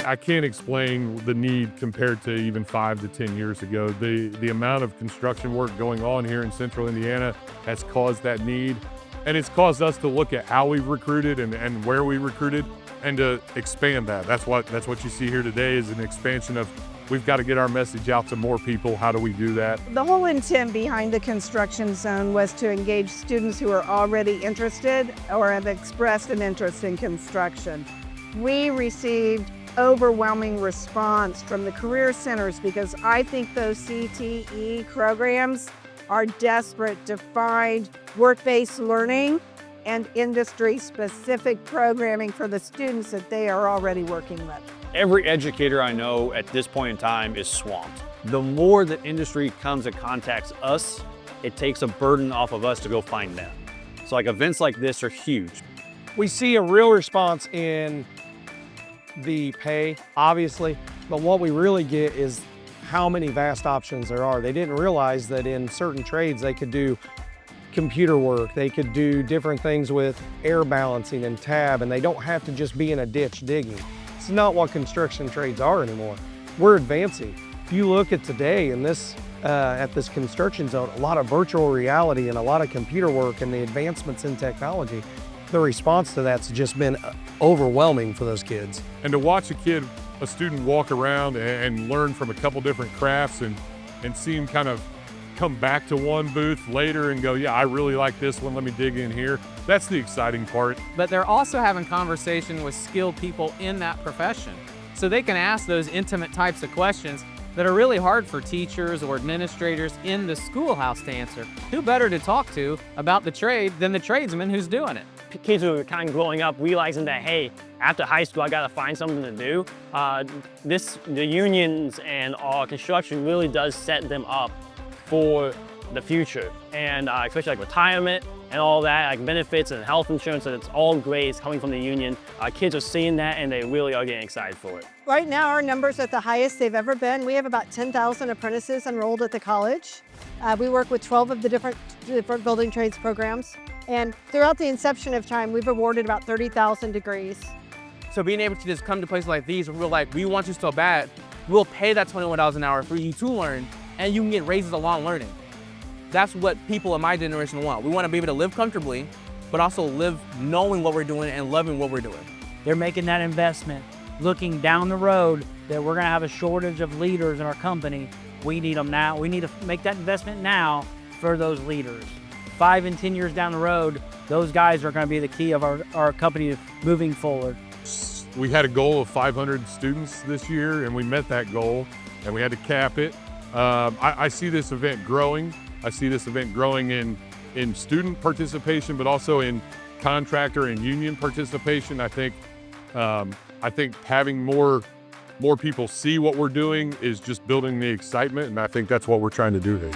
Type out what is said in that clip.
I can't explain the need compared to even 5 to 10 years ago. The amount of construction work going on here in central Indiana has caused that need. And it's caused us to look at how we've recruited and where we recruited and to expand that. That's what you see here today is an expansion of we've got to get our message out to more people. How do we do that? The whole intent behind the construction zone was to engage students who are already interested or have expressed an interest in construction. We received overwhelming response from the career centers because I think those CTE programs are desperate to find work-based learning and industry-specific programming for the students that they are already working with. Every educator I know at this point in time is swamped. The more that industry comes and contacts us, it takes a burden off of us to go find them. So like events like this are huge. We see a real response in the pay, obviously, but what we really get is how many vast options there are. They didn't realize that in certain trades they could do computer work, they could do different things with air balancing and tab, and they don't have to just be in a ditch digging. It's not what construction trades are anymore. We're advancing. If you look at today in this, at this construction zone, a lot of virtual reality and a lot of computer work and the advancements in technology, the response to that's just been overwhelming for those kids. And to watch a student walk around and learn from a couple different crafts and see him kind of come back to one booth later and go, yeah, I really like this one, let me dig in here. That's the exciting part. But they're also having conversation with skilled people in that profession. So they can ask those intimate types of questions that are really hard for teachers or administrators in the schoolhouse to answer. Who better to talk to about the trade than the tradesman who's doing it? Kids who are kind of growing up realizing that, hey, after high school, I gotta find something to do. The unions and construction really does set them up for the future. And especially like retirement and all that, like benefits and health insurance, and it's all great. It's coming from the union. Kids are seeing that and they really are getting excited for it. Right now, our numbers are at the highest they've ever been. We have about 10,000 apprentices enrolled at the college. We work with 12 of the different building trades programs. And throughout the inception of time, we've awarded about 30,000 degrees. So being able to just come to places like these, we're like, we want you so bad, we'll pay that $21 an hour for you to learn, and you can get raises along learning. That's what people in my generation want. We want to be able to live comfortably, but also live knowing what we're doing and loving what we're doing. They're making that investment, looking down the road that we're gonna have a shortage of leaders in our company. We need them now. We need to make that investment now for those leaders. 5 and 10 years down the road, those guys are gonna be the key of our company moving forward. We had a goal of 500 students this year and we met that goal and we had to cap it. I see this event growing. I see this event growing in student participation, but also in contractor and union participation. I think having more people see what we're doing is just building the excitement, and I think that's what we're trying to do here.